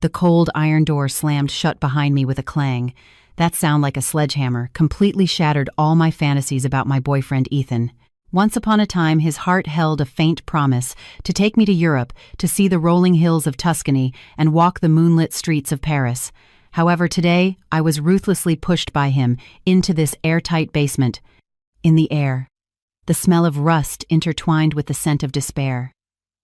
The cold iron door slammed shut behind me with a clang. That sound, like a sledgehammer, completely shattered all my fantasies about my boyfriend Ethan. Once upon a time, his heart held a faint promise to take me to Europe, to see the rolling hills of Tuscany and walk the moonlit streets of Paris. However, today, I was ruthlessly pushed by him into this airtight basement. In the air, the smell of rust intertwined with the scent of despair.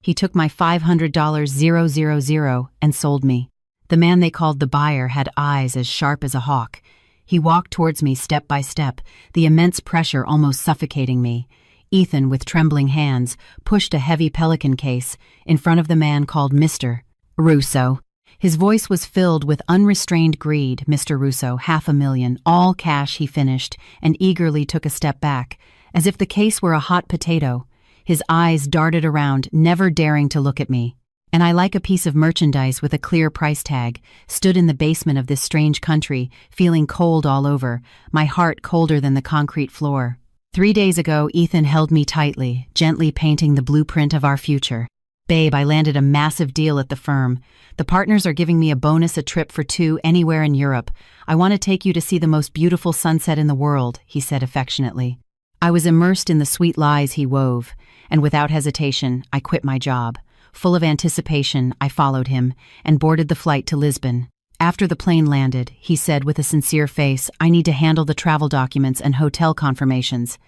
He took my $500,000 and sold me. The man they called the buyer had eyes as sharp as a hawk. He walked towards me step by step, the immense pressure almost suffocating me. Ethan, with trembling hands, pushed a heavy pelican case in front of the man called Mr. Russo. His voice was filled with unrestrained greed. Mr. Russo, $500,000, all cash, he finished, and eagerly took a step back, as if the case were a hot potato. His eyes darted around, never daring to look at me. And I, like a piece of merchandise with a clear price tag, stood in the basement of this strange country, feeling cold all over, my heart colder than the concrete floor. 3 days ago, Ethan held me tightly, gently painting the blueprint of our future. "Babe, I landed a massive deal at the firm. The partners are giving me a bonus, a trip for 2 anywhere in Europe. I want to take you to see the most beautiful sunset in the world," he said affectionately. I was immersed in the sweet lies he wove, and without hesitation, I quit my job. Full of anticipation, I followed him and boarded the flight to Lisbon. After the plane landed, he said with a sincere face, "I need to handle the travel documents and hotel confirmations."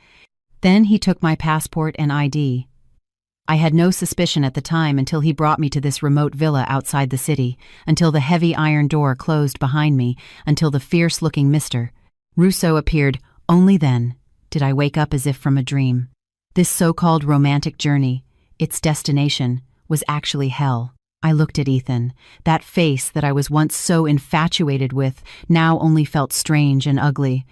Then he took my passport and ID. I had no suspicion at the time until he brought me to this remote villa outside the city, until the heavy iron door closed behind me, until the fierce-looking Mr. Russo appeared. Only then did I wake up as if from a dream. This so-called romantic journey, its destination, was actually hell. I looked at Ethan. That face that I was once so infatuated with now only felt strange and ugly.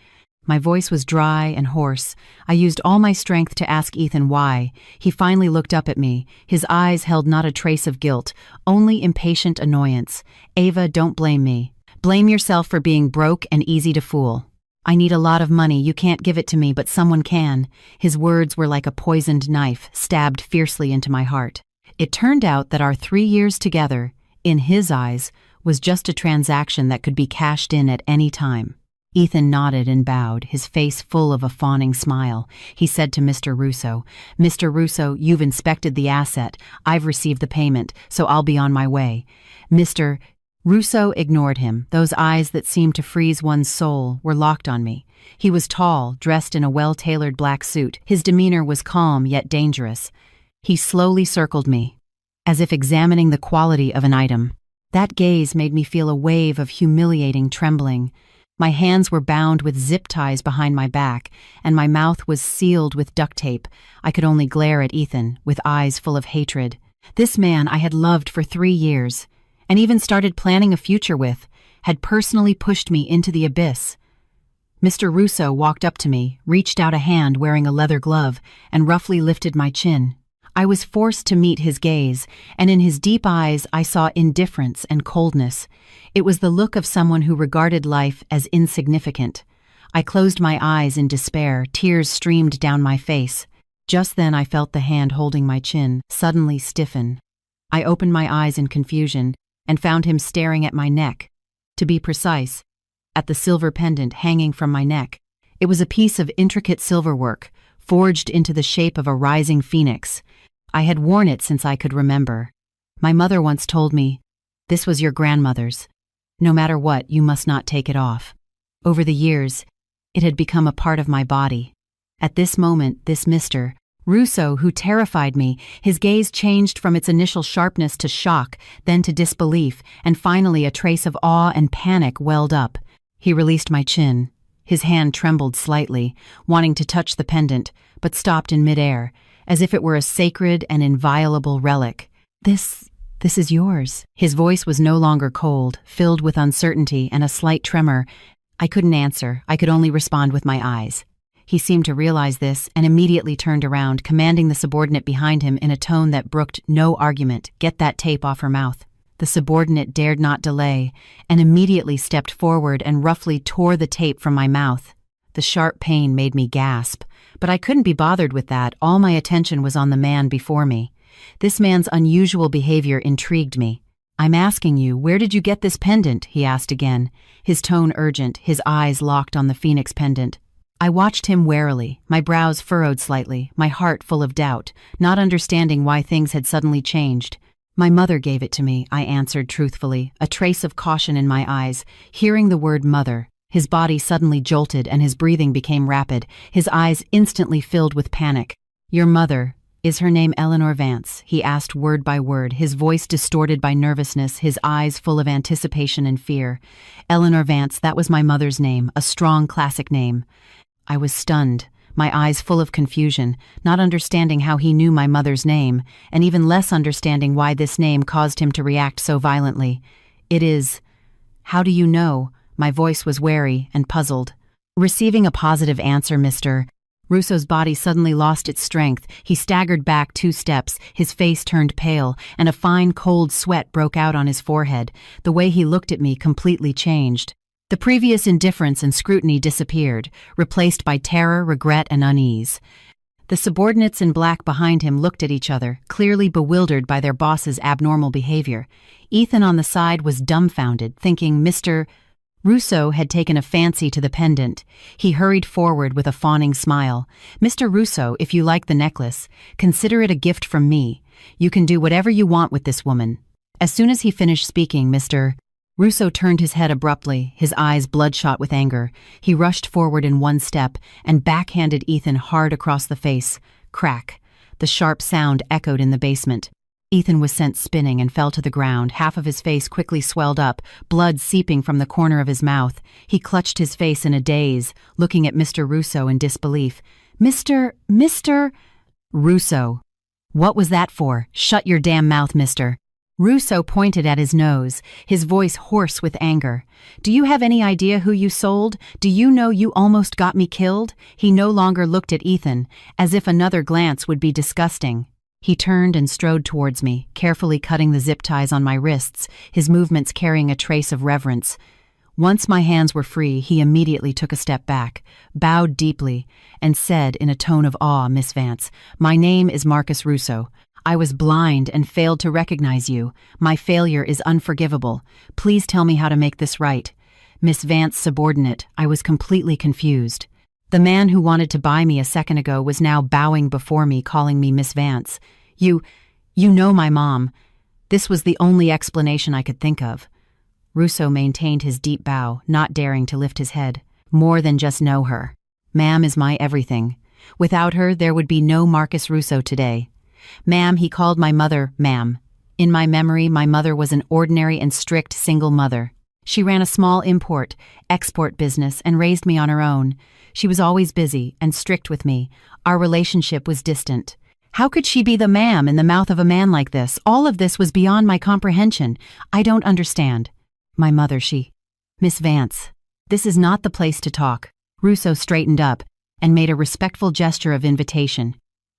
My voice was dry and hoarse. I used all my strength to ask Ethan why. He finally looked up at me. His eyes held not a trace of guilt, only impatient annoyance. "Ava, don't blame me. Blame yourself for being broke and easy to fool. I need a lot of money. You can't give it to me, but someone can." His words were like a poisoned knife, stabbed fiercely into my heart. It turned out that our 3 years together, in his eyes, was just a transaction that could be cashed in at any time. Ethan nodded and bowed, his face full of a fawning smile. He said to Mr. Russo, "Mr. Russo, you've inspected the asset. I've received the payment, so I'll be on my way." Mr. Russo ignored him. Those eyes that seemed to freeze one's soul were locked on me. He was tall, dressed in a well-tailored black suit. His demeanor was calm yet dangerous. He slowly circled me, as if examining the quality of an item. That gaze made me feel a wave of humiliating trembling. My hands were bound with zip ties behind my back, and my mouth was sealed with duct tape. I could only glare at Ethan, with eyes full of hatred. This man I had loved for 3 years, and even started planning a future with, had personally pushed me into the abyss. Mr. Russo walked up to me, reached out a hand wearing a leather glove, and roughly lifted my chin. I was forced to meet his gaze, and in his deep eyes I saw indifference and coldness. It was the look of someone who regarded life as insignificant. I closed my eyes in despair, tears streamed down my face. Just then I felt the hand holding my chin suddenly stiffen. I opened my eyes in confusion and found him staring at my neck. To be precise, at the silver pendant hanging from my neck. It was a piece of intricate silverwork, forged into the shape of a rising phoenix. I had worn it since I could remember. My mother once told me, "This was your grandmother's. No matter what, you must not take it off." Over the years, it had become a part of my body. At this moment, this Mr. Russo, who terrified me, his gaze changed from its initial sharpness to shock, then to disbelief, and finally a trace of awe and panic welled up. He released my chin. His hand trembled slightly, wanting to touch the pendant, but stopped in midair, as if it were a sacred and inviolable relic. This is yours." His voice was no longer cold, filled with uncertainty and a slight tremor. I couldn't answer. I could only respond with my eyes. He seemed to realize this and immediately turned around, commanding the subordinate behind him in a tone that brooked no argument, "Get that tape off her mouth." The subordinate dared not delay, and immediately stepped forward and roughly tore the tape from my mouth. The sharp pain made me gasp, but I couldn't be bothered with that. All my attention was on the man before me. This man's unusual behavior intrigued me. "I'm asking you, where did you get this pendant?" he asked again, his tone urgent, his eyes locked on the phoenix pendant. I watched him warily, my brows furrowed slightly, my heart full of doubt, not understanding why things had suddenly changed. "My mother gave it to me," I answered truthfully, a trace of caution in my eyes. Hearing the word mother, his body suddenly jolted and his breathing became rapid, his eyes instantly filled with panic. "Your mother, is her name Eleanor Vance?" he asked word by word, his voice distorted by nervousness, his eyes full of anticipation and fear. "Eleanor Vance, that was my mother's name, a strong classic name." I was stunned, my eyes full of confusion, not understanding how he knew my mother's name, and even less understanding why this name caused him to react so violently. "It is." "How do you know?" My voice was wary and puzzled. Receiving a positive answer, Mr. Russo's body suddenly lost its strength. He staggered back 2 steps, his face turned pale, and a fine cold sweat broke out on his forehead. The way he looked at me completely changed. The previous indifference and scrutiny disappeared, replaced by terror, regret, and unease. The subordinates in black behind him looked at each other, clearly bewildered by their boss's abnormal behavior. Ethan on the side was dumbfounded, thinking Mr. Russo had taken a fancy to the pendant. He hurried forward with a fawning smile. "Mr. Russo, if you like the necklace, consider it a gift from me. You can do whatever you want with this woman." As soon as he finished speaking, Mr. Russo turned his head abruptly, his eyes bloodshot with anger. He rushed forward in 1 step and backhanded Ethan hard across the face. Crack. The sharp sound echoed in the basement. Ethan was sent spinning and fell to the ground. Half of his face quickly swelled up, blood seeping from the corner of his mouth. He clutched his face in a daze, looking at Mr. Russo in disbelief. Mr. Russo. What was that for? Shut your damn mouth, mister." Russo pointed at his nose, his voice hoarse with anger. "Do you have any idea who you sold? Do you know you almost got me killed?" He no longer looked at Ethan, as if another glance would be disgusting. He turned and strode towards me, carefully cutting the zip ties on my wrists, his movements carrying a trace of reverence. Once my hands were free, he immediately took a step back, bowed deeply, and said in a tone of awe, "Miss Vance, my name is Marcus Russo. I was blind and failed to recognize you. My failure is unforgivable. Please tell me how to make this right." "Miss Vance, subordinate." I was completely confused. The man who wanted to buy me a second ago was now bowing before me, calling me Miss Vance. You know my mom." This was the only explanation I could think of. Russo maintained his deep bow, not daring to lift his head. "More than just know her. Ma'am is my everything. Without her, there would be no Marcus Russo today. Ma'am," he called my mother ma'am. In my memory, my mother was an ordinary and strict single mother. She ran a small import-export business and raised me on her own. She was always busy and strict with me. Our relationship was distant. How could she be the ma'am in the mouth of a man like this? All of this was beyond my comprehension. I don't understand. My mother, Miss Vance, this is not the place to talk." Russo straightened up and made a respectful gesture of invitation.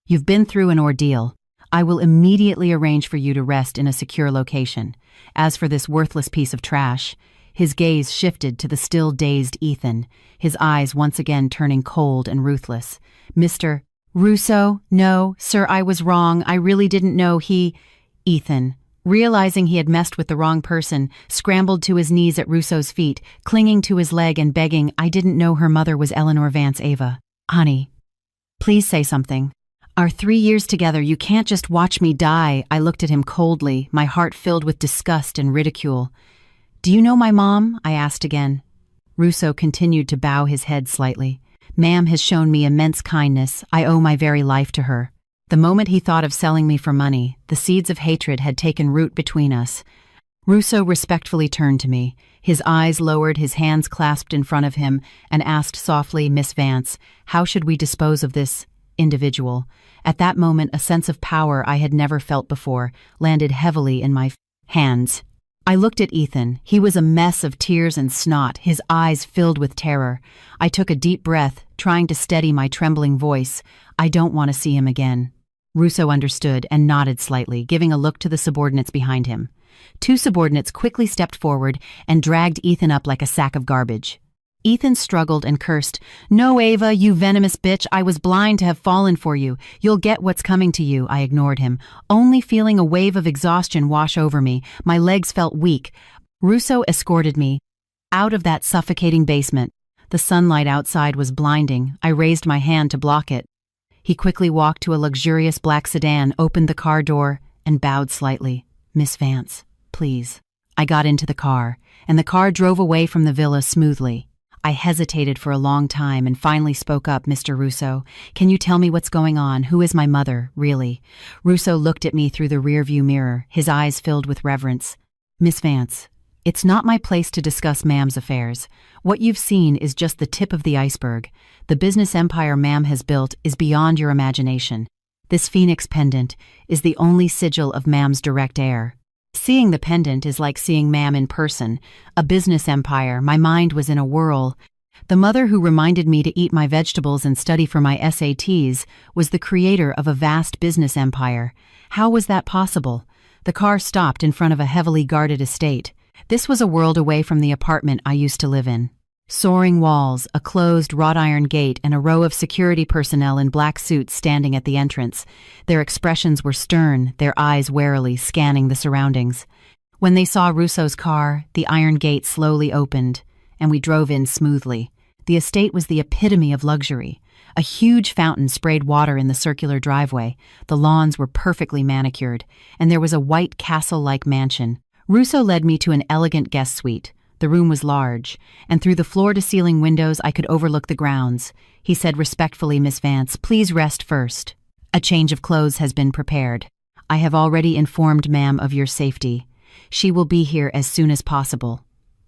"You've been through an ordeal. I will immediately arrange for you to rest in a secure location. As for this worthless piece of trash," his gaze shifted to the still dazed Ethan, his eyes once again turning cold and ruthless. "Mr. Russo, no, sir, I was wrong. I really didn't know Ethan, realizing he had messed with the wrong person, scrambled to his knees at Russo's feet, clinging to his leg and begging, "I didn't know her mother was Eleanor Vance Ava. Honey, please say something. Our 3 years together, you can't just watch me die." I looked at him coldly, my heart filled with disgust and ridicule. "Do you know my mom?" I asked again. Russo continued to bow his head slightly. "Ma'am has shown me immense kindness. I owe my very life to her." The moment he thought of selling me for money, the seeds of hatred had taken root between us. Russo respectfully turned to me, his eyes lowered, his hands clasped in front of him, and asked softly, "Miss Vance, how should we dispose of this individual?" At that moment, a sense of power I had never felt before landed heavily in my hands. I looked at Ethan. He was a mess of tears and snot, his eyes filled with terror. I took a deep breath, trying to steady my trembling voice. "I don't want to see him again." Russo understood and nodded slightly, giving a look to the subordinates behind him. 2 subordinates quickly stepped forward and dragged Ethan up like a sack of garbage. Ethan struggled and cursed. "No, Ava, you venomous bitch, I was blind to have fallen for you. You'll get what's coming to you." I ignored him, only feeling a wave of exhaustion wash over me. My legs felt weak. Russo escorted me out of that suffocating basement. The sunlight outside was blinding. I raised my hand to block it. He quickly walked to a luxurious black sedan, opened the car door, and bowed slightly. "Miss Vance, please." I got into the car, and the car drove away from the villa smoothly. I hesitated for a long time and finally spoke up. "Mr. Russo, can you tell me what's going on? Who is my mother, really?" Russo looked at me through the rearview mirror, his eyes filled with reverence. "Miss Vance, it's not my place to discuss Ma'am's affairs. What you've seen is just the tip of the iceberg. The business empire Ma'am has built is beyond your imagination. This Phoenix pendant is the only sigil of Ma'am's direct heir. Seeing the pendant is like seeing Ma'am in person. A business empire." My mind was in a whirl. The mother who reminded me to eat my vegetables and study for my SATs was the creator of a vast business empire. How was that possible? The car stopped in front of a heavily guarded estate. This was a world away from the apartment I used to live in. Soaring walls, a closed wrought iron gate, and a row of security personnel in black suits standing at the entrance. Their expressions were stern, their eyes warily scanning the surroundings. When they saw Russo's car, the iron gate slowly opened, and we drove in smoothly. The estate was the epitome of luxury. A huge fountain sprayed water in the circular driveway. The lawns were perfectly manicured, and there was a white castle-like mansion. Russo led me to an elegant guest suite. The room was large, and through the floor-to-ceiling windows I could overlook the grounds. He said respectfully, "Miss Vance, please rest first. A change of clothes has been prepared. I have already informed Ma'am of your safety. She will be here as soon as possible."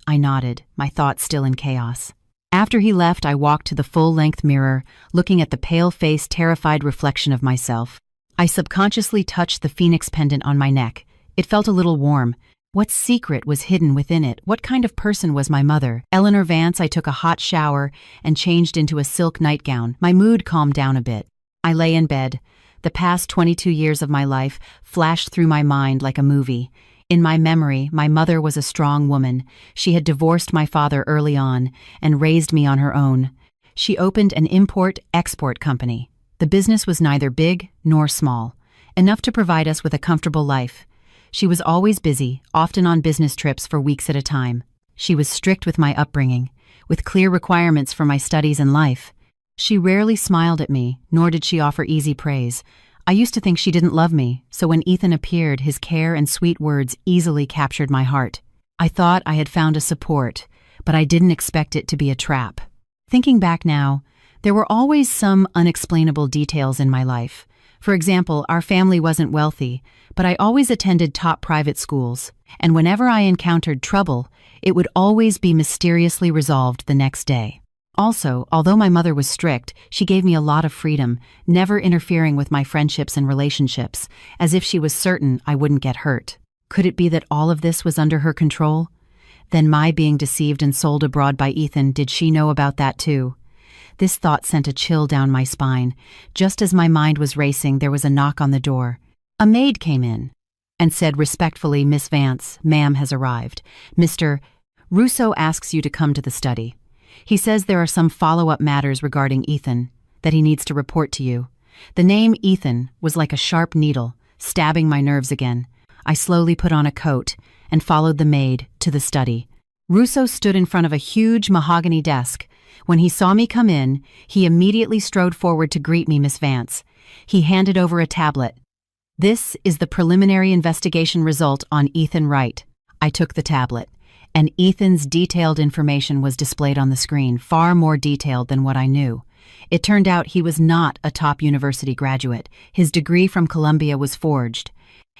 I nodded, my thoughts still in chaos. After he left, I walked to the full-length mirror, looking at the pale-faced, terrified reflection of myself. I subconsciously touched the Phoenix pendant on my neck. It felt a little warm. What secret was hidden within it? What kind of person was my mother? Eleanor Vance. I took a hot shower and changed into a silk nightgown. My mood calmed down a bit. I lay in bed. The past 22 years of my life flashed through my mind like a movie. In my memory, my mother was a strong woman. She had divorced my father early on and raised me on her own. She opened an import-export company. The business was neither big nor small, enough to provide us with a comfortable life. She was always busy, often on business trips for weeks at a time. She was strict with my upbringing, with clear requirements for my studies and life. She rarely smiled at me, nor did she offer easy praise. I used to think she didn't love me, so when Ethan appeared, his care and sweet words easily captured my heart. I thought I had found a support, but I didn't expect it to be a trap. Thinking back now, there were always some unexplainable details in my life. For example, our family wasn't wealthy, but I always attended top private schools, and whenever I encountered trouble, it would always be mysteriously resolved the next day. Also, although my mother was strict, she gave me a lot of freedom, never interfering with my friendships and relationships, as if she was certain I wouldn't get hurt. Could it be that all of this was under her control? Then my being deceived and sold abroad by Ethan, did she know about that too? This thought sent a chill down my spine. Just as my mind was racing, there was a knock on the door. A maid came in and said respectfully, "Miss Vance, Ma'am has arrived. Mr. Russo asks you to come to the study. He says there are some follow-up matters regarding Ethan that he needs to report to you." The name Ethan was like a sharp needle, stabbing my nerves again. I slowly put on a coat and followed the maid to the study. Russo stood in front of a huge mahogany desk. When he saw me come in, he immediately strode forward to greet me, "Miss Vance." He handed over a tablet. "This is the preliminary investigation result on Ethan Wright." I took the tablet, and Ethan's detailed information was displayed on the screen, far more detailed than what I knew. It turned out he was not a top university graduate. His degree from Columbia was forged.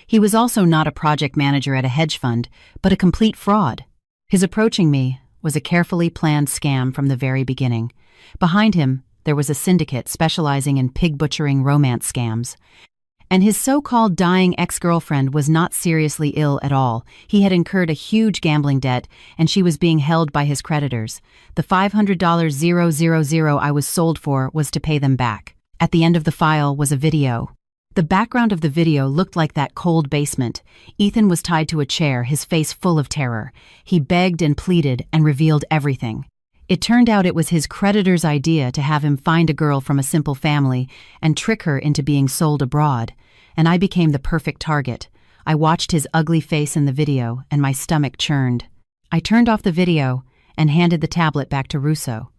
He was also not a project manager at a hedge fund, but a complete fraud. His approaching me was a carefully planned scam from the very beginning. Behind him, there was a syndicate specializing in pig-butchering romance scams. And his so-called dying ex-girlfriend was not seriously ill at all. He had incurred a huge gambling debt, and she was being held by his creditors. The $500,000 I was sold for was to pay them back. At the end of the file was a video. The background of the video looked like that cold basement. Ethan was tied to a chair, his face full of terror. He begged and pleaded and revealed everything. It turned out it was his creditor's idea to have him find a girl from a simple family and trick her into being sold abroad, and I became the perfect target. I watched his ugly face in the video, and my stomach churned. I turned off the video and handed the tablet back to Russo.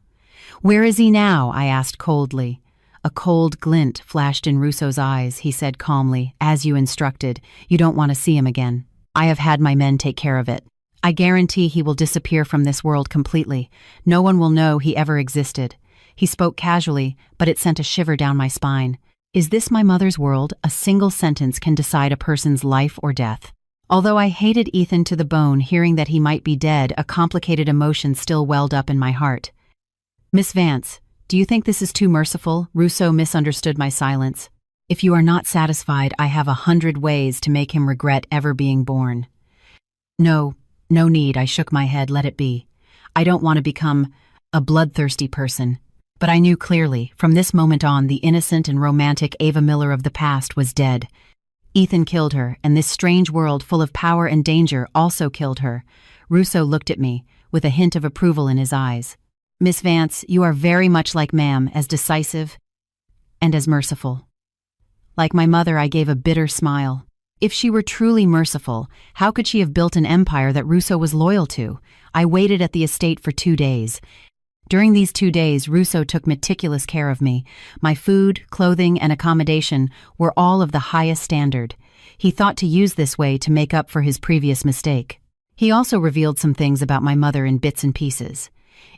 "Where is he now?" I asked coldly. A cold glint flashed in Russo's eyes. He said calmly, "As you instructed, you don't want to see him again. I have had my men take care of it. I guarantee he will disappear from this world completely. No one will know he ever existed." He spoke casually, but it sent a shiver down my spine. Is this my mother's world? A single sentence can decide a person's life or death. Although I hated Ethan to the bone, hearing that he might be dead, a complicated emotion still welled up in my heart. "Miss Vance, do you think this is too merciful?" Russo misunderstood my silence. "If you are not satisfied, I have 100 ways to make him regret ever being born." No need," I shook my head. "Let it be. I don't want to become a bloodthirsty person." But I knew clearly, from this moment on, the innocent and romantic Ava Miller of the past was dead. Ethan killed her, and this strange world full of power and danger also killed her. Russo looked at me, with a hint of approval in his eyes. "Miss Vance, you are very much like Ma'am, as decisive and as merciful." Like my mother, I gave a bitter smile. If she were truly merciful, how could she have built an empire that Russo was loyal to? I waited at the estate for 2 days. During these 2 days, Russo took meticulous care of me. My food, clothing, and accommodation were all of the highest standard. He thought to use this way to make up for his previous mistake. He also revealed some things about my mother in bits and pieces.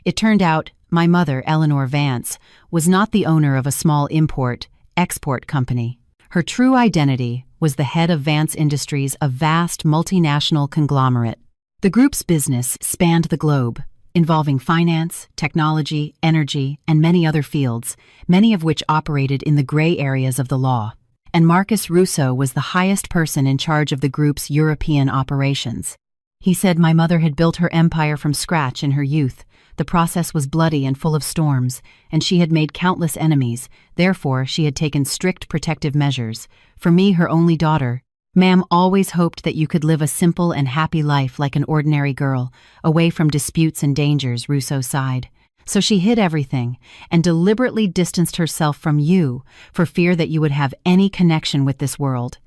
It turned out my mother, Eleanor Vance, was not the owner of a small import-export company. Her true identity was the head of Vance Industries, a vast multinational conglomerate. The group's business spanned the globe, involving finance, technology, energy, and many other fields, many of which operated in the gray areas of the law. And Marcus Russo was the highest person in charge of the group's European operations. He said my mother had built her empire from scratch in her youth. The process was bloody and full of storms, and she had made countless enemies. Therefore, she had taken strict protective measures. For me, her only daughter, "Ma'am always hoped that you could live a simple and happy life like an ordinary girl, away from disputes and dangers," Russo sighed. "So she hid everything and deliberately distanced herself from you for fear that you would have any connection with this world.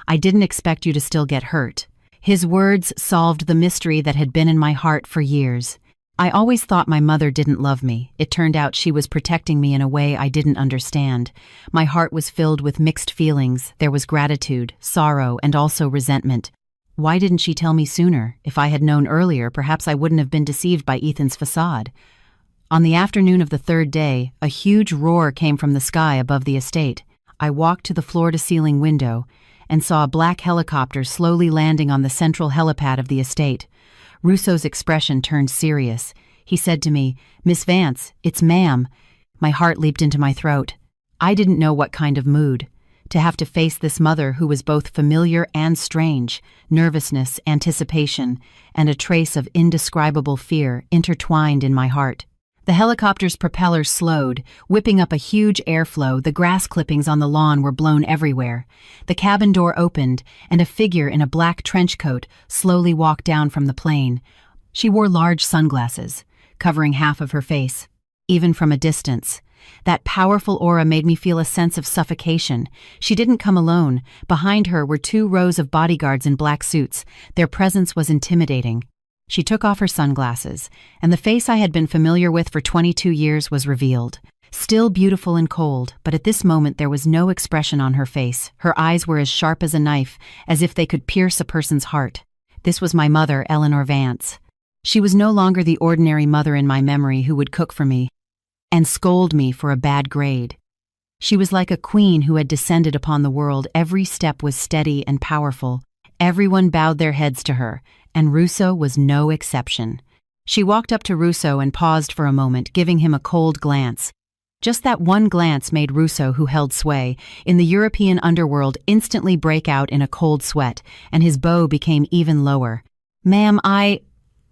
I didn't expect you to still get hurt." His words solved the mystery that had been in my heart for years. I always thought my mother didn't love me. It turned out she was protecting me in a way I didn't understand. My heart was filled with mixed feelings. There was gratitude, sorrow, and also resentment. Why didn't she tell me sooner? If I had known earlier, perhaps I wouldn't have been deceived by Ethan's facade. On the afternoon of the 3rd day, a huge roar came from the sky above the estate. I walked to the floor-to-ceiling window and saw a black helicopter slowly landing on the central helipad of the estate. Russo's expression turned serious. He said to me, "Miss Vance, it's Ma'am." My heart leaped into my throat. I didn't know what kind of mood. To have to face this mother who was both familiar and strange, nervousness, anticipation, and a trace of indescribable fear intertwined in my heart. The helicopter's propellers slowed, whipping up a huge airflow. The grass clippings on the lawn were blown everywhere. The cabin door opened, and a figure in a black trench coat slowly walked down from the plane. She wore large sunglasses, covering half of her face. Even from a distance, that powerful aura made me feel a sense of suffocation. She didn't come alone. Behind her were 2 rows of bodyguards in black suits. Their presence was intimidating. She took off her sunglasses, and the face I had been familiar with for 22 years was revealed. Still beautiful and cold, but at this moment there was no expression on her face. Her eyes were as sharp as a knife, as if they could pierce a person's heart. This was my mother, Eleanor Vance. She was no longer the ordinary mother in my memory who would cook for me and scold me for a bad grade. She was like a queen who had descended upon the world. Every step was steady and powerful. Everyone bowed their heads to her, and Russo was no exception. She walked up to Russo and paused for a moment, giving him a cold glance. Just that one glance made Russo, who held sway in the European underworld, instantly break out in a cold sweat, and his bow became even lower. "Ma'am,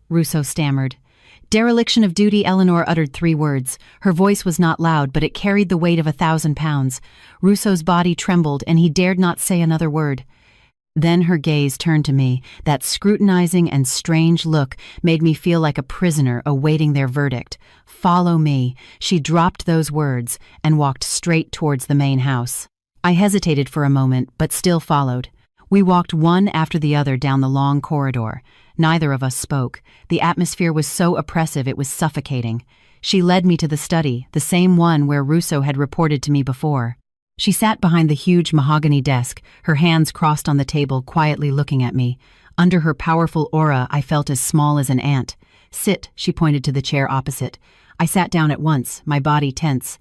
Russo stammered. "Dereliction of duty," Eleanor uttered 3 words. Her voice was not loud, but it carried the weight of 1,000 pounds. Russo's body trembled, and he dared not say another word. Then her gaze turned to me. That scrutinizing and strange look made me feel like a prisoner awaiting their verdict. "Follow me." She dropped those words and walked straight towards the main house. I hesitated for a moment, but still followed. We walked one after the other down the long corridor. Neither of us spoke. The atmosphere was so oppressive it was suffocating. She led me to the study, the same one where Russo had reported to me before. She sat behind the huge mahogany desk, her hands crossed on the table, quietly looking at me. Under her powerful aura, I felt as small as an ant. "Sit," she pointed to the chair opposite. I sat down at once, my body tense.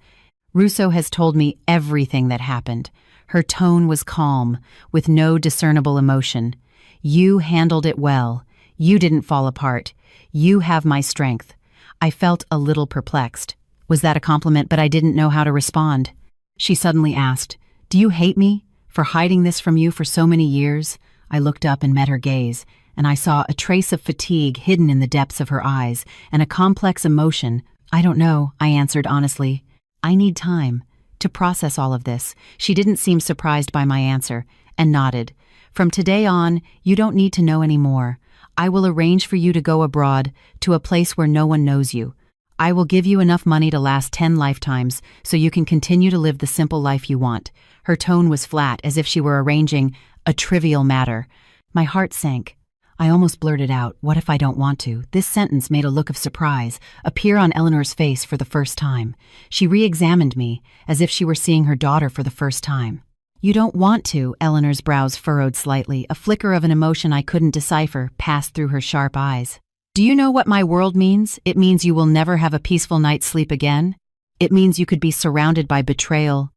Russo has told me everything that happened. Her tone was calm, with no discernible emotion. "You handled it well. You didn't fall apart. You have my strength." I felt a little perplexed. Was that a compliment? But I didn't know how to respond. She suddenly asked, "Do you hate me for hiding this from you for so many years?" I looked up and met her gaze, and I saw a trace of fatigue hidden in the depths of her eyes, and a complex emotion. "I don't know," I answered honestly. "I need time to process all of this." She didn't seem surprised by my answer, and nodded. "From today on, you don't need to know any more. I will arrange for you to go abroad, to a place where no one knows you. I will give you enough money to last 10 lifetimes so you can continue to live the simple life you want." Her tone was flat, as if she were arranging a trivial matter. My heart sank. I almost blurted out, "What if I don't want to?" This sentence made a look of surprise appear on Eleanor's face for the first time. She re-examined me, as if she were seeing her daughter for the first time. "You don't want to?" Eleanor's brows furrowed slightly. A flicker of an emotion I couldn't decipher passed through her sharp eyes. "Do you know what my world means? It means you will never have a peaceful night's sleep again. It means you could be surrounded by betrayal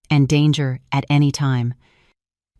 and danger at any time.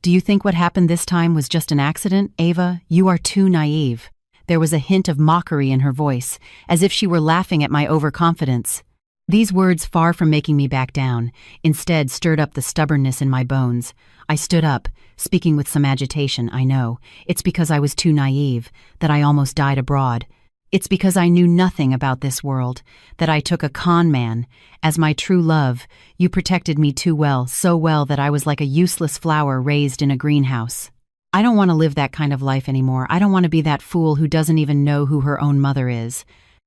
Do you think what happened this time was just an accident, Ava? You are too naive." There was a hint of mockery in her voice, as if she were laughing at my overconfidence. These words, far from making me back down, instead stirred up the stubbornness in my bones. I stood up, speaking with some agitation. "I know. It's because I was too naive, that I almost died abroad. It's because I knew nothing about this world, that I took a con man as my true love. You protected me too well, so well that I was like a useless flower raised in a greenhouse. I don't want to live that kind of life anymore. I don't want to be that fool who doesn't even know who her own mother is."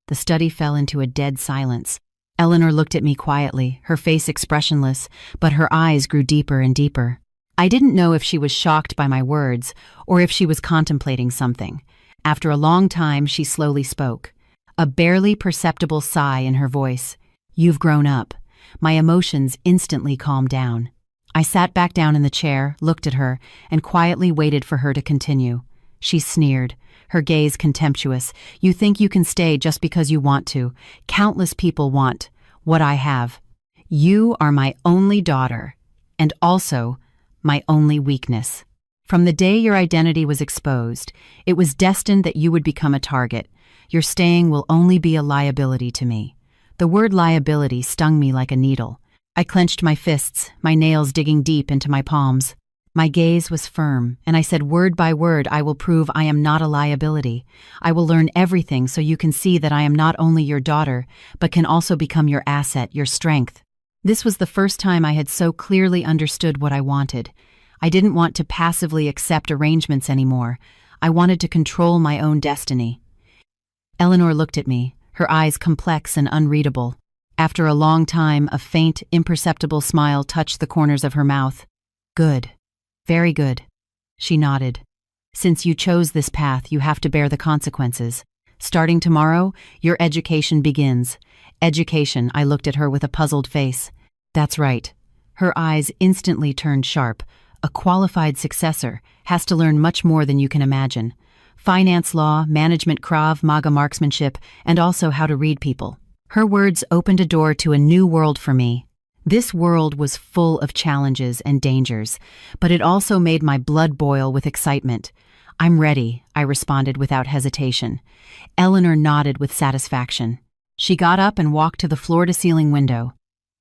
The study fell into a dead silence. Eleanor looked at me quietly, her face expressionless, but her eyes grew deeper and deeper. I didn't know if she was shocked by my words or if she was contemplating something. After a long time, she slowly spoke, a barely perceptible sigh in her voice. "You've grown up." My emotions instantly calmed down. I sat back down in the chair, looked at her, and quietly waited for her to continue. She sneered, her gaze contemptuous. "You think you can stay just because you want to. Countless people want what I have. You are my only daughter, and also my only weakness. From the day your identity was exposed, it was destined that you would become a target. Your staying will only be a liability to me." The word liability stung me like a needle. I clenched my fists, my nails digging deep into my palms. My gaze was firm, and I said word by word, "I will prove I am not a liability. I will learn everything so you can see that I am not only your daughter, but can also become your asset, your strength." This was the first time I had so clearly understood what I wanted. I didn't want to passively accept arrangements anymore. I wanted to control my own destiny. Eleanor looked at me, her eyes complex and unreadable. After a long time, a faint, imperceptible smile touched the corners of her mouth. "Good. Very good." She nodded. "Since you chose this path, you have to bear the consequences. Starting tomorrow, your education begins." "Education," I looked at her with a puzzled face. "That's right." Her eyes instantly turned sharp. "A qualified successor has to learn much more than you can imagine. Finance law, management, Krav Maga marksmanship, and also how to read people." Her words opened a door to a new world for me. This world was full of challenges and dangers, but it also made my blood boil with excitement. "I'm ready," I responded without hesitation. Eleanor nodded with satisfaction. She got up and walked to the floor-to-ceiling window.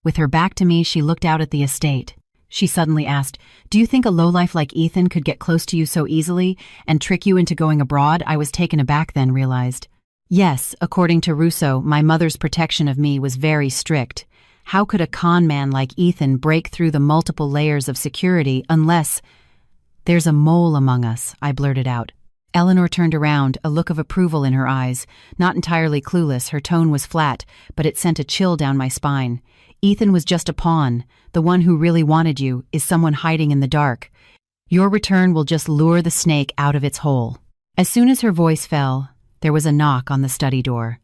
With her back to me, she looked out at the estate. She suddenly asked, "Do you think a lowlife like Ethan could get close to you so easily and trick you into going abroad?" I was taken aback, then realized. Yes, according to Russo, my mother's protection of me was very strict. How could a con man like Ethan break through the multiple layers of security unless... "There's a mole among us," I blurted out. Eleanor turned around, a look of approval in her eyes. Not entirely clueless, her tone was flat, but it sent a chill down my spine. "Ethan was just a pawn. The one who really wanted you is someone hiding in the dark. Your return will just lure the snake out of its hole." As soon as her voice fell, there was a knock on the study door.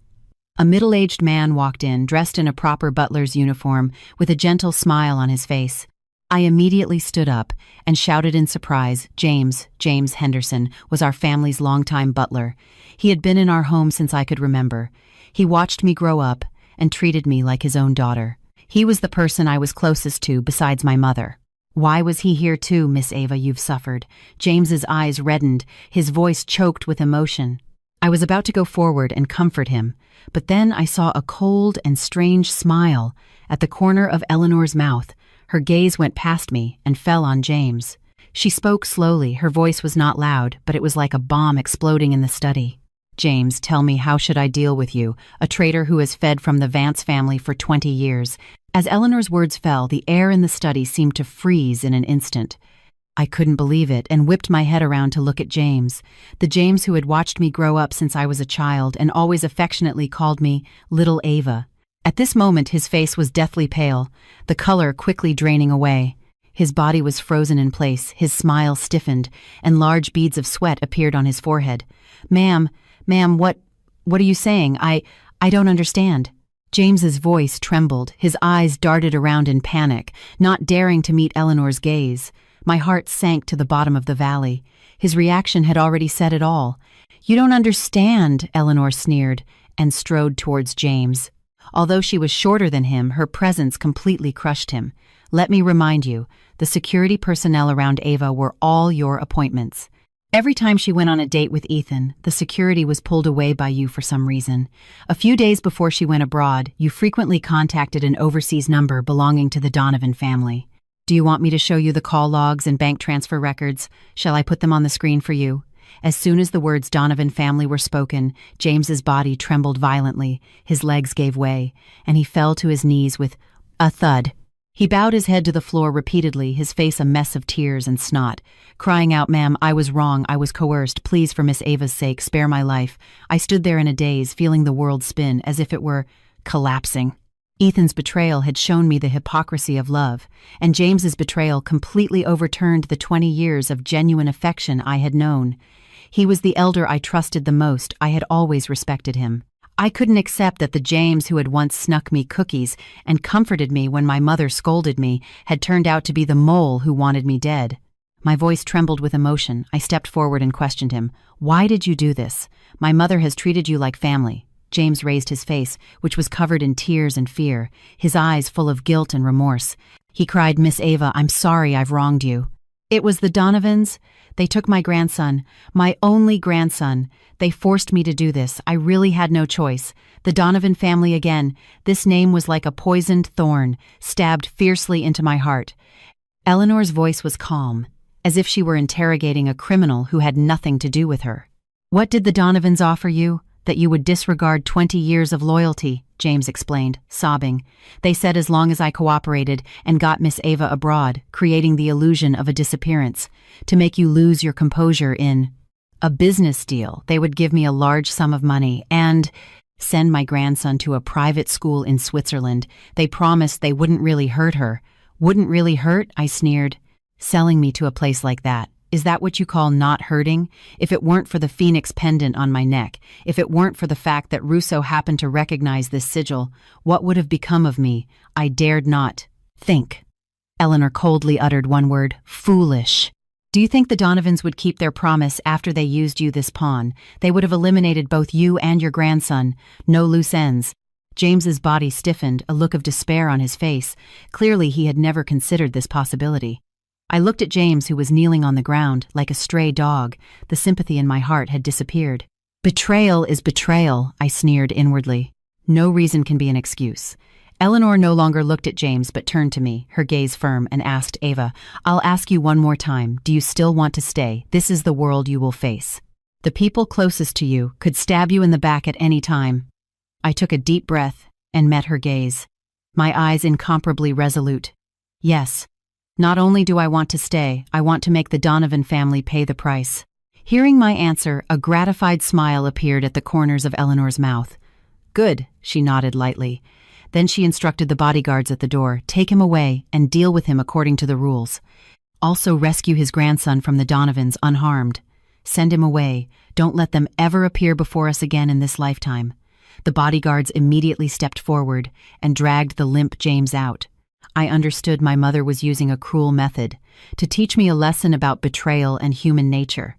A middle-aged man walked in, dressed in a proper butler's uniform, with a gentle smile on his face. I immediately stood up and shouted in surprise. James Henderson, was our family's longtime butler. He had been in our home since I could remember. He watched me grow up and treated me like his own daughter. He was the person I was closest to besides my mother. "Why was he here too, Miss Ava? You've suffered." James's eyes reddened, his voice choked with emotion. I was about to go forward and comfort him, but then I saw a cold and strange smile at the corner of Eleanor's mouth. Her gaze went past me and fell on James. She spoke slowly, her voice was not loud, but it was like a bomb exploding in the study. "James, tell me, how should I deal with you, a traitor who has fed from the Vance family for 20 years? As Eleanor's words fell, the air in the study seemed to freeze in an instant. I couldn't believe it and whipped my head around to look at James, the James who had watched me grow up since I was a child and always affectionately called me Little Ava. At this moment, his face was deathly pale, the color quickly draining away. His body was frozen in place, his smile stiffened, and large beads of sweat appeared on his forehead. Ma'am, what are you saying? I don't understand." James's voice trembled, his eyes darted around in panic, not daring to meet Eleanor's gaze. My heart sank to the bottom of the valley. His reaction had already said it all. "You don't understand," Eleanor sneered, and strode towards James. Although she was shorter than him, her presence completely crushed him. "Let me remind you, the security personnel around Ava were all your appointments. Every time she went on a date with Ethan, the security was pulled away by you for some reason. A few days before she went abroad, you frequently contacted an overseas number belonging to the Donovan family. Do you want me to show you the call logs and bank transfer records? Shall I put them on the screen for you?" As soon as the words Donovan family were spoken, James's body trembled violently, his legs gave way, and he fell to his knees with a thud. He bowed his head to the floor repeatedly, his face a mess of tears and snot, crying out, "Ma'am, I was wrong, I was coerced. Please, for Miss Ava's sake, spare my life." I stood there in a daze, feeling the world spin, as if it were collapsing. Ethan's betrayal had shown me the hypocrisy of love, and James's betrayal completely overturned the 20 years of genuine affection I had known. He was the elder I trusted the most. I had always respected him. I couldn't accept that the James who had once snuck me cookies and comforted me when my mother scolded me had turned out to be the mole who wanted me dead. My voice trembled with emotion. I stepped forward and questioned him. "Why did you do this? My mother has treated you like family." James raised his face, which was covered in tears and fear, his eyes full of guilt and remorse. He cried, "Miss Ava, I'm sorry I've wronged you. It was the Donovans. They took my grandson, my only grandson. They forced me to do this. I really had no choice. The Donovan family again. This name was like a poisoned thorn, stabbed fiercely into my heart." Eleanor's voice was calm, as if she were interrogating a criminal who had nothing to do with her. "What did the Donovans offer you? That you would disregard 20 years of loyalty," James explained, sobbing. "They said as long as I cooperated and got Miss Ava abroad, creating the illusion of a disappearance, to make you lose your composure in a business deal, they would give me a large sum of money and send my grandson to a private school in Switzerland. They promised they wouldn't really hurt her." "Wouldn't really hurt?" I sneered. "Selling me to a place like that. Is that what you call not hurting? If it weren't for the phoenix pendant on my neck, if it weren't for the fact that Russo happened to recognize this sigil, what would have become of me? I dared not think." Eleanor coldly uttered one word, "Foolish." "Do you think the Donovans would keep their promise after they used you this pawn? They would have eliminated both you and your grandson. No loose ends." James's body stiffened, a look of despair on his face. Clearly he had never considered this possibility. I looked at James, who was kneeling on the ground, like a stray dog. The sympathy in my heart had disappeared. "Betrayal is betrayal," I sneered inwardly. "No reason can be an excuse." Eleanor no longer looked at James but turned to me, her gaze firm, and asked, "Ava, I'll ask you one more time. Do you still want to stay? This is the world you will face. The people closest to you could stab you in the back at any time." I took a deep breath and met her gaze, my eyes incomparably resolute. "Yes, Not only do I want to stay, I want to make the Donovan family pay the price." Hearing my answer, a gratified smile appeared at the corners of Eleanor's mouth. "Good," she nodded lightly. Then she instructed the bodyguards at the door, "Take him away and deal with him according to the rules. Also rescue his grandson from the Donovans unharmed. Send him away. Don't let them ever appear before us again in this lifetime." The bodyguards immediately stepped forward and dragged the limp James out. I understood my mother was using a cruel method to teach me a lesson about betrayal and human nature.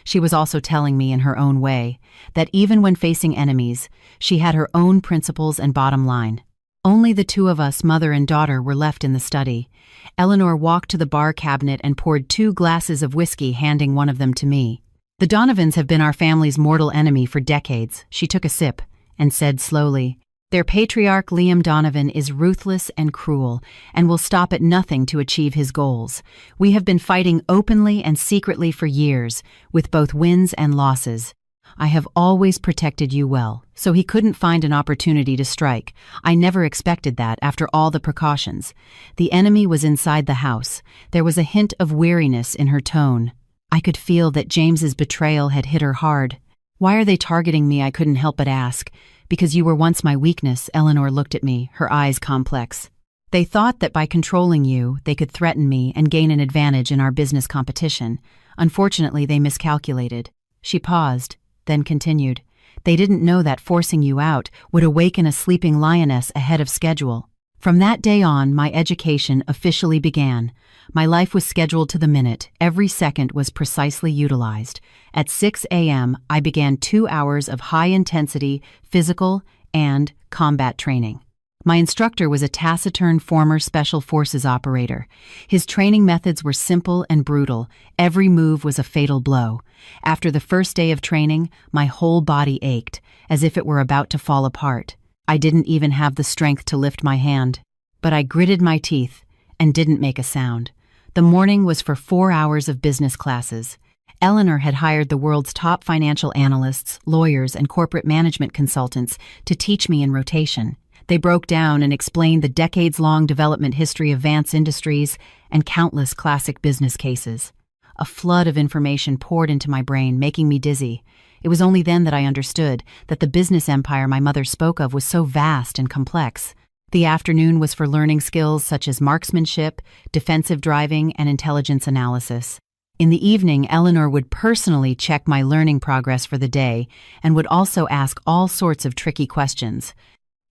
She was also telling me in her own way that even when facing enemies, she had her own principles and bottom line. Only the two of us, mother and daughter, were left in the study. Eleanor walked to the bar cabinet and poured 2 glasses of whiskey, handing one of them to me. "The Donovans have been our family's mortal enemy for decades." She took a sip and said slowly, "Their patriarch Liam Donovan is ruthless and cruel and will stop at nothing to achieve his goals. We have been fighting openly and secretly for years, with both wins and losses. I have always protected you well, so he couldn't find an opportunity to strike. I never expected that after all the precautions." The enemy was inside the house. There was a hint of weariness in her tone. I could feel that James's betrayal had hit her hard. "Why are they targeting me?" I couldn't help but ask. "Because you were once my weakness," Eleanor looked at me, her eyes complex. "They thought that by controlling you, they could threaten me and gain an advantage in our business competition. Unfortunately, they miscalculated." She paused, then continued. "They didn't know that forcing you out would awaken a sleeping lioness ahead of schedule. From that day on, my education officially began. My life was scheduled to the minute. Every second was precisely utilized. At 6 a.m., I began 2 hours of high-intensity physical and combat training. My instructor was a taciturn former Special Forces operator. His training methods were simple and brutal. Every move was a fatal blow. After the first day of training, my whole body ached, as if it were about to fall apart. I didn't even have the strength to lift my hand. But I gritted my teeth and didn't make a sound. The morning was for 4 hours of business classes. Eleanor had hired the world's top financial analysts, lawyers, and corporate management consultants to teach me in rotation. They broke down and explained the decades-long development history of Vance Industries and countless classic business cases. A flood of information poured into my brain, making me dizzy. It was only then that I understood that the business empire my mother spoke of was so vast and complex. The afternoon was for learning skills such as marksmanship, defensive driving, and intelligence analysis. In the evening, Eleanor would personally check my learning progress for the day and would also ask all sorts of tricky questions.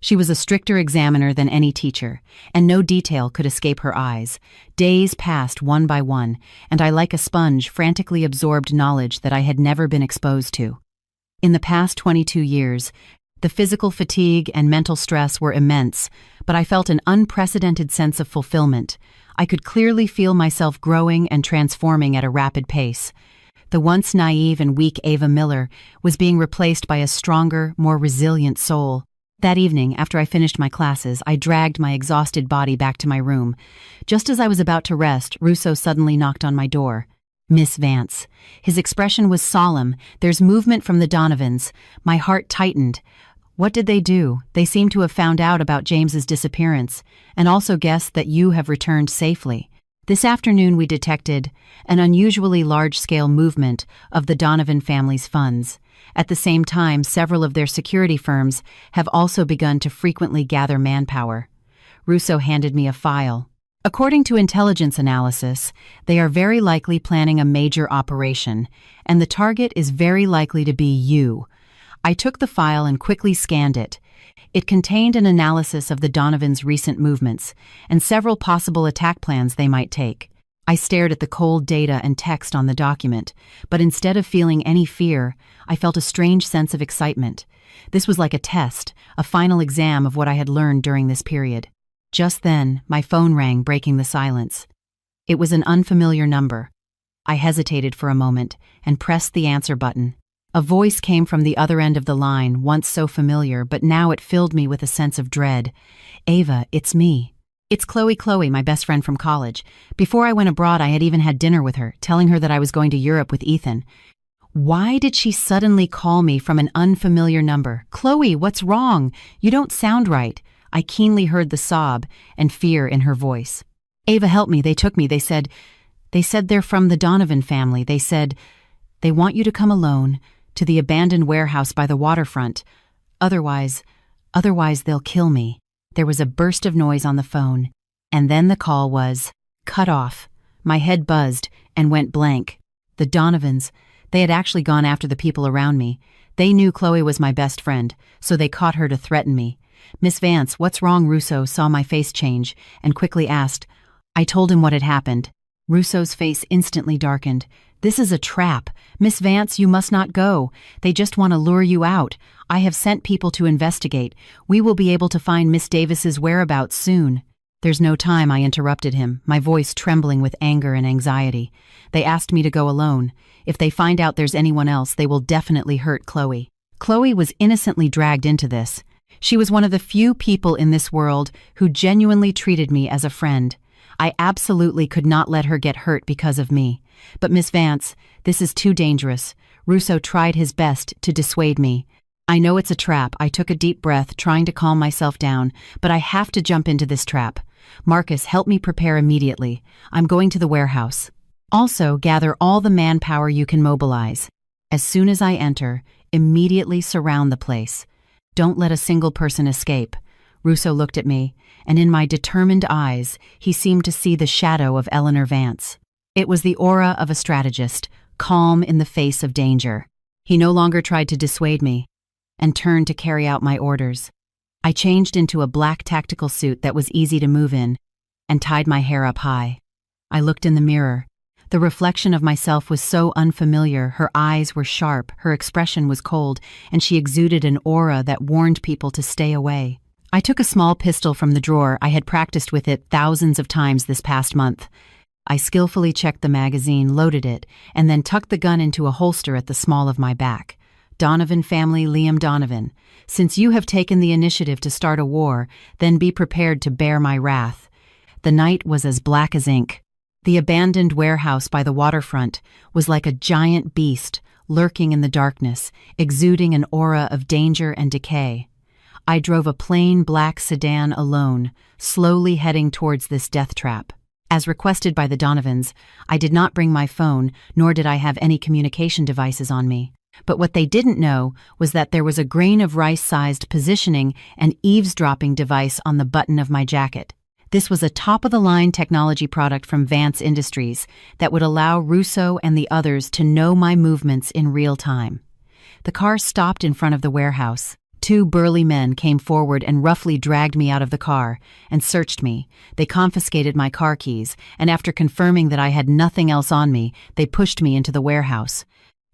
She was a stricter examiner than any teacher, and no detail could escape her eyes. Days passed one by one, and I, like a sponge, frantically absorbed knowledge that I had never been exposed to. In the past 22 years, the physical fatigue and mental stress were immense, but I felt an unprecedented sense of fulfillment. I could clearly feel myself growing and transforming at a rapid pace. The once naive and weak Ava Miller was being replaced by a stronger, more resilient soul. That evening, after I finished my classes, I dragged my exhausted body back to my room. Just as I was about to rest, Russo suddenly knocked on my door. "Miss Vance." His expression was solemn. "There's movement from the Donovans." My heart tightened. "What did they do?" "They seem to have found out about James's disappearance, and also guessed that you have returned safely. This afternoon we detected an unusually large-scale movement of the Donovan family's funds. At the same time, several of their security firms have also begun to frequently gather manpower." Russo handed me a file. "According to intelligence analysis, they are very likely planning a major operation, and the target is very likely to be you." I took the file and quickly scanned it. It contained an analysis of the Donovans' recent movements and several possible attack plans they might take. I stared at the cold data and text on the document, but instead of feeling any fear, I felt a strange sense of excitement. This was like a test, a final exam of what I had learned during this period. Just then, my phone rang, breaking the silence. It was an unfamiliar number. I hesitated for a moment and pressed the answer button. A voice came from the other end of the line, once so familiar, but now it filled me with a sense of dread. "Ava, it's me." "It's Qley, my best friend from college. Before I went abroad, I had even had dinner with her, telling her that I was going to Europe with Ethan." Why did she suddenly call me from an unfamiliar number? "Qley, what's wrong? You don't sound right." I keenly heard the sob and fear in her voice. Ava, help me, they took me, they said they're from the Donovan family, they said, they want you to come alone to the abandoned warehouse by the waterfront. Otherwise they'll kill me. There was a burst of noise on the phone, and then the call was cut off. My head buzzed and went blank. The Donovans, they had actually gone after the people around me. They knew Qley was my best friend, so they caught her to threaten me. Miss Vance, what's wrong? Russo saw my face change and quickly asked. I told him what had happened. Russo's face instantly darkened. This is a trap. Miss Vance, you must not go. They just want to lure you out. I have sent people to investigate. We will be able to find Miss Davis's whereabouts soon. There's no time, I interrupted him, my voice trembling with anger and anxiety. They asked me to go alone. If they find out there's anyone else, they will definitely hurt Qley. Qley was innocently dragged into this. She was one of the few people in this world who genuinely treated me as a friend. I absolutely could not let her get hurt because of me. But Miss Vance, this is too dangerous. Russo tried his best to dissuade me. I know it's a trap. I took a deep breath, trying to calm myself down, but I have to jump into this trap. Marcus, help me prepare immediately. I'm going to the warehouse. Also, gather all the manpower you can mobilize. As soon as I enter, immediately surround the place. Don't let a single person escape. Russo looked at me, and in my determined eyes, he seemed to see the shadow of Eleanor Vance. It was the aura of a strategist, calm in the face of danger. He no longer tried to dissuade me, and turned to carry out my orders. I changed into a black tactical suit that was easy to move in, and tied my hair up high. I looked in the mirror. The reflection of myself was so unfamiliar. Her eyes were sharp, her expression was cold, and she exuded an aura that warned people to stay away. I took a small pistol from the drawer. I had practiced with it thousands of times this past month. I skillfully checked the magazine, loaded it, and then tucked the gun into a holster at the small of my back. Donovan family, Liam Donovan, since you have taken the initiative to start a war, then be prepared to bear my wrath. The night was as black as ink. The abandoned warehouse by the waterfront was like a giant beast lurking in the darkness, exuding an aura of danger and decay. I drove a plain black sedan alone, slowly heading towards this death trap. As requested by the Donovans, I did not bring my phone, nor did I have any communication devices on me. But what they didn't know was that there was a grain of rice-sized positioning and eavesdropping device on the button of my jacket. This was a top-of-the-line technology product from Vance Industries that would allow Russo and the others to know my movements in real time. The car stopped in front of the warehouse. Two burly men came forward and roughly dragged me out of the car and searched me. They confiscated my car keys, and after confirming that I had nothing else on me, they pushed me into the warehouse.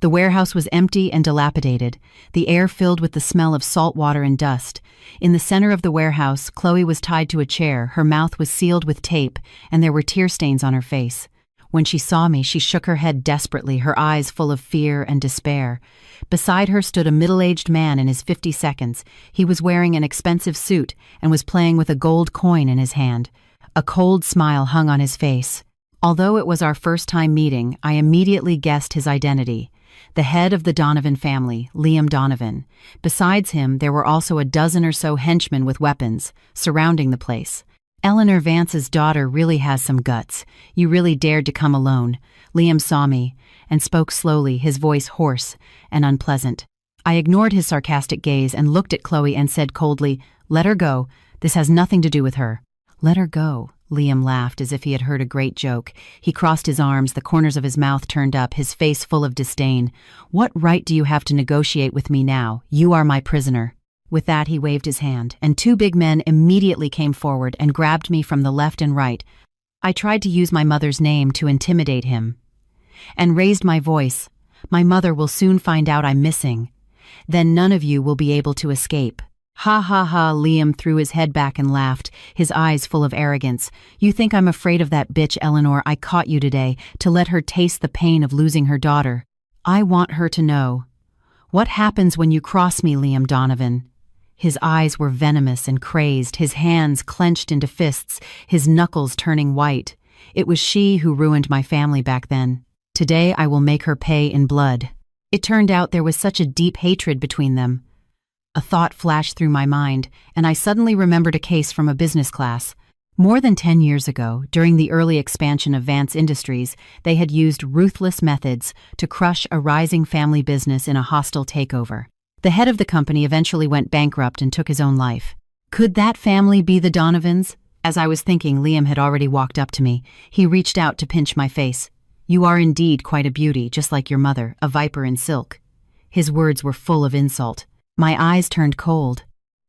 The warehouse was empty and dilapidated, the air filled with the smell of salt water and dust. In the center of the warehouse, Qley was tied to a chair, her mouth was sealed with tape, and there were tear stains on her face. When she saw me, she shook her head desperately, her eyes full of fear and despair. Beside her stood a middle-aged man in his 52nd. He was wearing an expensive suit and was playing with a gold coin in his hand. A cold smile hung on his face. Although it was our first time meeting, I immediately guessed his identity. The head of the Donovan family, Liam Donovan. Besides him, there were also a dozen or so henchmen with weapons, surrounding the place. Eleanor Vance's daughter really has some guts. You really dared to come alone. Liam saw me, and spoke slowly, his voice hoarse and unpleasant. I ignored his sarcastic gaze and looked at Qley and said coldly, "Let her go. This has nothing to do with her." "Let her go." Liam laughed as if he had heard a great joke. He crossed his arms, the corners of his mouth turned up, his face full of disdain. "What right do you have to negotiate with me now? You are my prisoner." With that, he waved his hand, and two big men immediately came forward and grabbed me from the left and right. I tried to use my mother's name to intimidate him, and raised my voice. "My mother will soon find out I'm missing. Then none of you will be able to escape." "Ha ha ha," Liam threw his head back and laughed, his eyes full of arrogance. "You think I'm afraid of that bitch Eleanor I caught you today, to let her taste the pain of losing her daughter? I want her to know. What happens when you cross me, Liam Donovan?" His eyes were venomous and crazed, his hands clenched into fists, his knuckles turning white. It was she who ruined my family back then. Today I will make her pay in blood. It turned out there was such a deep hatred between them. A thought flashed through my mind, and I suddenly remembered a case from a business class. More than 10 years ago, during the early expansion of Vance Industries, they had used ruthless methods to crush a rising family business in a hostile takeover. The head of the company eventually went bankrupt and took his own life. Could that family be the Donovans? As I was thinking, Liam had already walked up to me. He reached out to pinch my face. "You are indeed quite a beauty, just like your mother, a viper in silk." His words were full of insult. My eyes turned cold.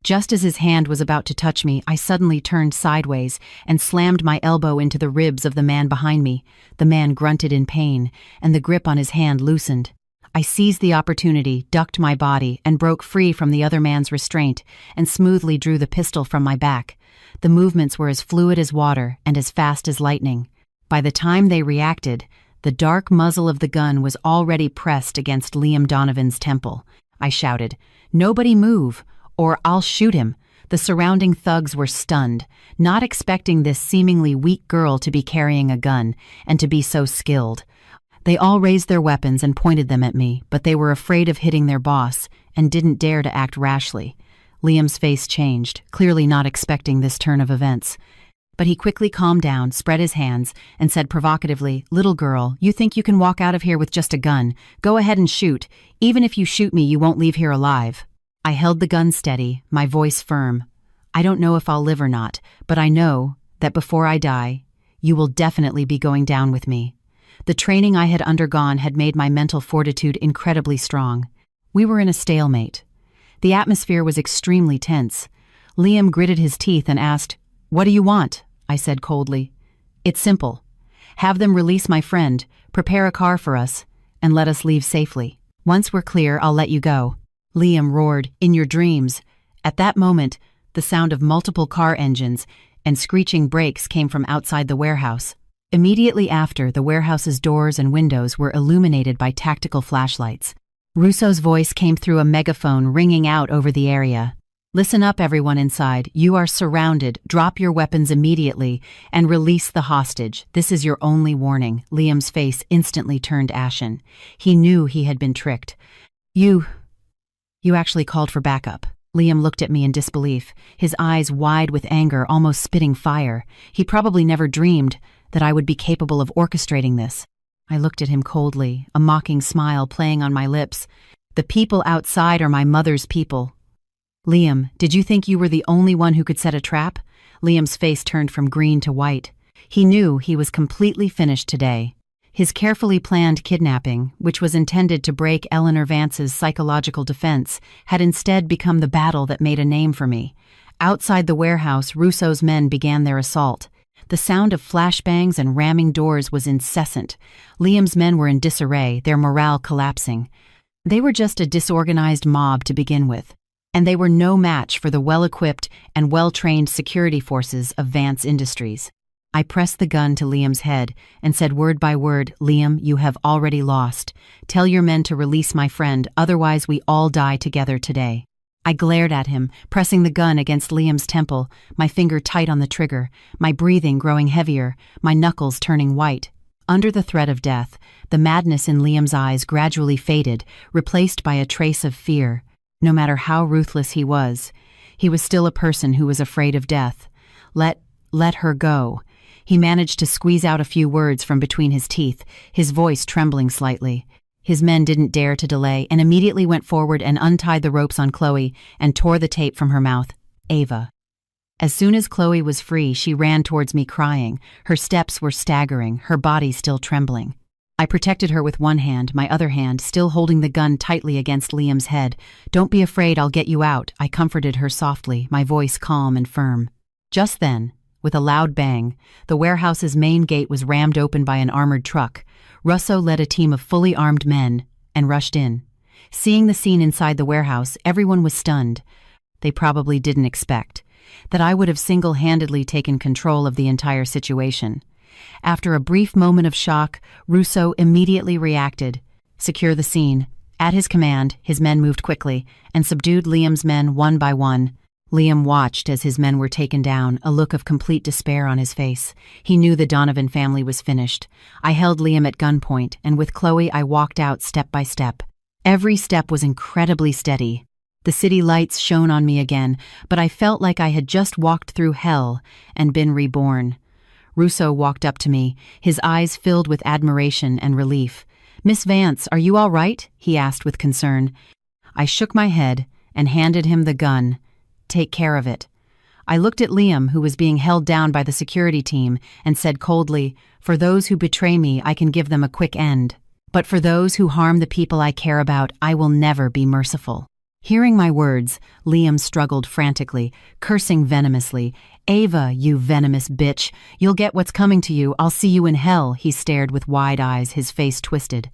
Just as his hand was about to touch me, I suddenly turned sideways and slammed my elbow into the ribs of the man behind me. The man grunted in pain, and the grip on his hand loosened. I seized the opportunity, ducked my body, and broke free from the other man's restraint, and smoothly drew the pistol from my back. The movements were as fluid as water and as fast as lightning. By the time they reacted, the dark muzzle of the gun was already pressed against Liam Donovan's temple. I shouted, "Nobody move, or I'll shoot him." The surrounding thugs were stunned, not expecting this seemingly weak girl to be carrying a gun and to be so skilled. They all raised their weapons and pointed them at me, but they were afraid of hitting their boss and didn't dare to act rashly. Liam's face changed, clearly not expecting this turn of events. But he quickly calmed down, spread his hands, and said provocatively, "Little girl, you think you can walk out of here with just a gun? Go ahead and shoot. Even if you shoot me, you won't leave here alive." I held the gun steady, my voice firm. "I don't know if I'll live or not, but I know that before I die, you will definitely be going down with me." The training I had undergone had made my mental fortitude incredibly strong. We were in a stalemate. The atmosphere was extremely tense. Liam gritted his teeth and asked, "What do you want?" I said coldly. "It's simple. Have them release my friend, prepare a car for us, and let us leave safely. Once we're clear, I'll let you go." Liam roared, "In your dreams." At that moment, the sound of multiple car engines and screeching brakes came from outside the warehouse. Immediately after, the warehouse's doors and windows were illuminated by tactical flashlights. Russo's voice came through a megaphone ringing out over the area. "Listen up, everyone inside. You are surrounded. Drop your weapons immediately and release the hostage. This is your only warning." Liam's face instantly turned ashen. He knew he had been tricked. You actually called for backup." Liam looked at me in disbelief, his eyes wide with anger, almost spitting fire. He probably never dreamed that I would be capable of orchestrating this. I looked at him coldly, a mocking smile playing on my lips. "The people outside are my mother's people." "Liam, did you think you were the only one who could set a trap?" Liam's face turned from green to white. He knew he was completely finished today. His carefully planned kidnapping, which was intended to break Eleanor Vance's psychological defense, had instead become the battle that made a name for me. Outside the warehouse, Russo's men began their assault. The sound of flashbangs and ramming doors was incessant. Liam's men were in disarray, their morale collapsing. They were just a disorganized mob to begin with, and they were no match for the well-equipped and well-trained security forces of Vance Industries. I pressed the gun to Liam's head and said word by word, "Liam, you have already lost. Tell your men to release my friend, otherwise we all die together today." I glared at him, pressing the gun against Liam's temple, my finger tight on the trigger, my breathing growing heavier, my knuckles turning white. Under the threat of death, the madness in Liam's eyes gradually faded, replaced by a trace of fear. No matter how ruthless he was still a person who was afraid of death. Let her go. He managed to squeeze out a few words from between his teeth, his voice trembling slightly. His men didn't dare to delay and immediately went forward and untied the ropes on Qley and tore the tape from her mouth. "Ava." As soon as Qley was free, she ran towards me crying. Her steps were staggering, her body still trembling. I protected her with one hand, my other hand still holding the gun tightly against Liam's head. "Don't be afraid, I'll get you out," I comforted her softly, my voice calm and firm. Just then, with a loud bang, the warehouse's main gate was rammed open by an armored truck. Russo led a team of fully armed men and rushed in. Seeing the scene inside the warehouse, everyone was stunned. They probably didn't expect that I would have single-handedly taken control of the entire situation. After a brief moment of shock, Russo immediately reacted. "Secure the scene." At his command, his men moved quickly and subdued Liam's men one by one. Liam watched as his men were taken down, a look of complete despair on his face. He knew the Donovan family was finished. I held Liam at gunpoint, and with Qley I walked out step by step. Every step was incredibly steady. The city lights shone on me again, but I felt like I had just walked through hell and been reborn. Russo walked up to me, his eyes filled with admiration and relief. "Miss Vance, are you all right?" he asked with concern. I shook my head and handed him the gun. "Take care of it." I looked at Liam, who was being held down by the security team, and said coldly, "For those who betray me, I can give them a quick end. But for those who harm the people I care about, I will never be merciful." Hearing my words, Liam struggled frantically, cursing venomously. "Ava, you venomous bitch, you'll get what's coming to you. I'll see you in hell," he stared with wide eyes, his face twisted.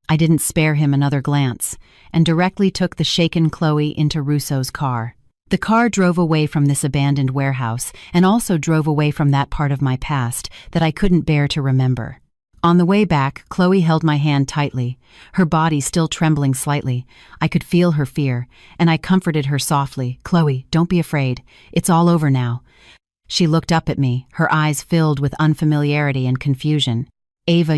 I didn't spare him another glance, and directly took the shaken Qley into Russo's car. The car drove away from this abandoned warehouse, and also drove away from that part of my past that I couldn't bear to remember. On the way back, Qley held my hand tightly, her body still trembling slightly. I could feel her fear, and I comforted her softly. "Qley, don't be afraid. It's all over now." She looked up at me, her eyes filled with unfamiliarity and confusion. "Ava,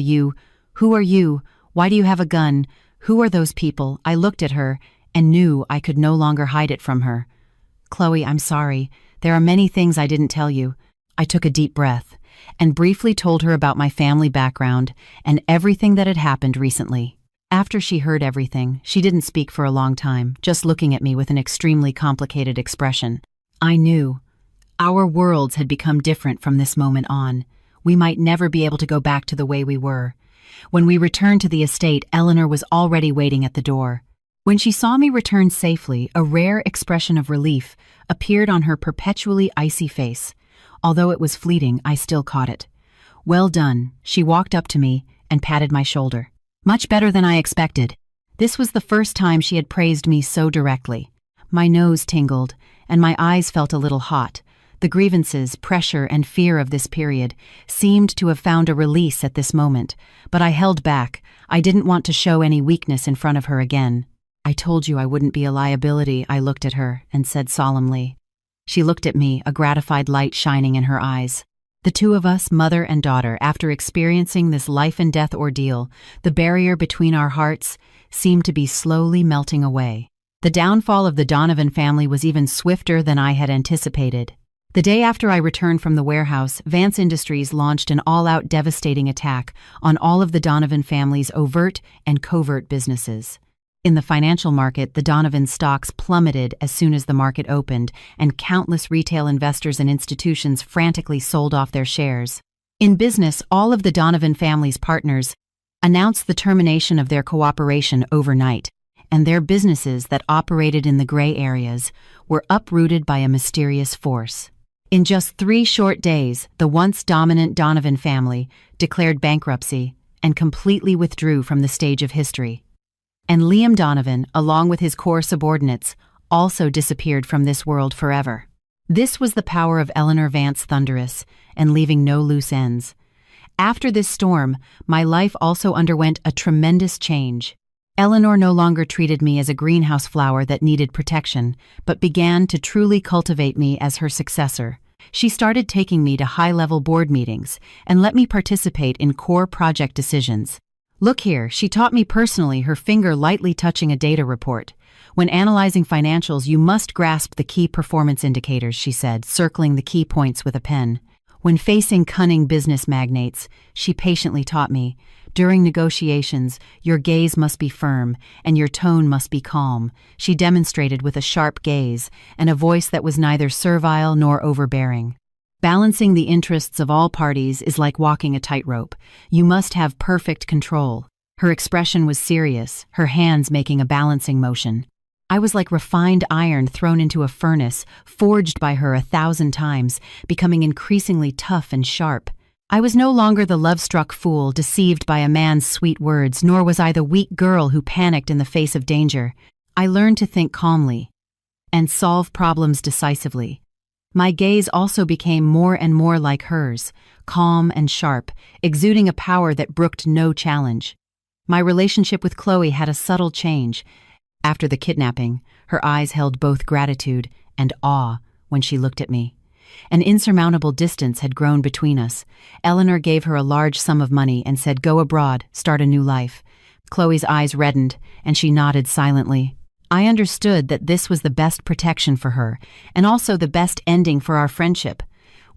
who are you? Why do you have a gun? Who are those people?" I looked at her and knew I could no longer hide it from her. "Qley, I'm sorry. There are many things I didn't tell you." I took a deep breath and briefly told her about my family background and everything that had happened recently. After she heard everything, she didn't speak for a long time, just looking at me with an extremely complicated expression. I knew. Our worlds had become different from this moment on. We might never be able to go back to the way we were. When we returned to the estate, Eleanor was already waiting at the door. When she saw me return safely, a rare expression of relief appeared on her perpetually icy face. Although it was fleeting, I still caught it. "Well done," she walked up to me and patted my shoulder. "Much better than I expected." This was the first time she had praised me so directly. My nose tingled, and my eyes felt a little hot. The grievances, pressure, and fear of this period seemed to have found a release at this moment, but I held back. I didn't want to show any weakness in front of her again. "I told you I wouldn't be a liability," I looked at her and said solemnly. She looked at me, a gratified light shining in her eyes. The two of us, mother and daughter, after experiencing this life-and-death ordeal, the barrier between our hearts seemed to be slowly melting away. The downfall of the Donovan family was even swifter than I had anticipated. The day after I returned from the warehouse, Vance Industries launched an all-out devastating attack on all of the Donovan family's overt and covert businesses. In the financial market, the Donovan stocks plummeted as soon as the market opened, and countless retail investors and institutions frantically sold off their shares. In business, all of the Donovan family's partners announced the termination of their cooperation overnight, and their businesses that operated in the gray areas were uprooted by a mysterious force. In just 3 short days, the once dominant Donovan family declared bankruptcy and completely withdrew from the stage of history. And Liam Donovan, along with his core subordinates, also disappeared from this world forever. This was the power of Eleanor Vance Thunderous, and leaving no loose ends. After this storm, my life also underwent a tremendous change. Eleanor no longer treated me as a greenhouse flower that needed protection, but began to truly cultivate me as her successor. She started taking me to high-level board meetings and let me participate in core project decisions. "Look here," she taught me personally, her finger lightly touching a data report. "When analyzing financials, you must grasp the key performance indicators," she said, circling the key points with a pen. When facing cunning business magnates, she patiently taught me, "During negotiations, your gaze must be firm and your tone must be calm." She demonstrated with a sharp gaze and a voice that was neither servile nor overbearing. Balancing the interests of all parties is like walking a tightrope. You must have perfect control. Her expression was serious, her hands making a balancing motion. I was like refined iron thrown into a furnace, forged by her 1,000 times, becoming increasingly tough and sharp. I was no longer the love-struck fool deceived by a man's sweet words, nor was I the weak girl who panicked in the face of danger. I learned to think calmly and solve problems decisively. My gaze also became more and more like hers, calm and sharp, exuding a power that brooked no challenge. My relationship with Qley had a subtle change. After the kidnapping, her eyes held both gratitude and awe when she looked at me. An insurmountable distance had grown between us. Eleanor gave her a large sum of money and said, "Go abroad, start a new life." Qley's eyes reddened, and she nodded silently. I understood that this was the best protection for her, and also the best ending for our friendship.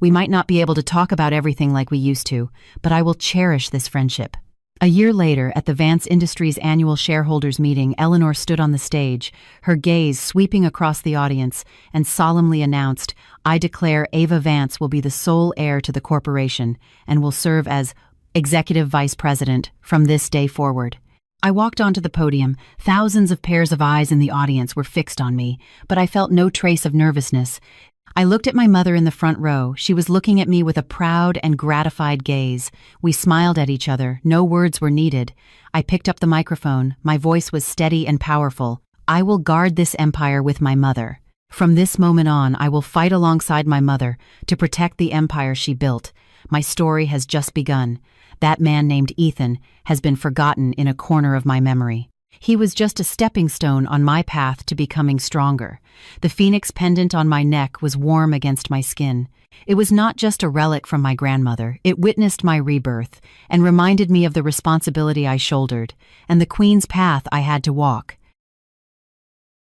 We might not be able to talk about everything like we used to, but I will cherish this friendship. A year later, at the Vance Industries annual shareholders meeting, Eleanor stood on the stage, her gaze sweeping across the audience, and solemnly announced, "I declare Ava Vance will be the sole heir to the corporation and will serve as Executive Vice President from this day forward." I walked onto the podium. Thousands of pairs of eyes in the audience were fixed on me, but I felt no trace of nervousness. I looked at my mother in the front row. She was looking at me with a proud and gratified gaze. We smiled at each other. No words were needed. I picked up the microphone. My voice was steady and powerful. "I will guard this empire with my mother. From this moment on, I will fight alongside my mother to protect the empire she built. My story has just begun. That man named Ethan has been forgotten in a corner of my memory. He was just a stepping stone on my path to becoming stronger. The phoenix pendant on my neck was warm against my skin. It was not just a relic from my grandmother. It witnessed my rebirth and reminded me of the responsibility I shouldered and the queen's path I had to walk.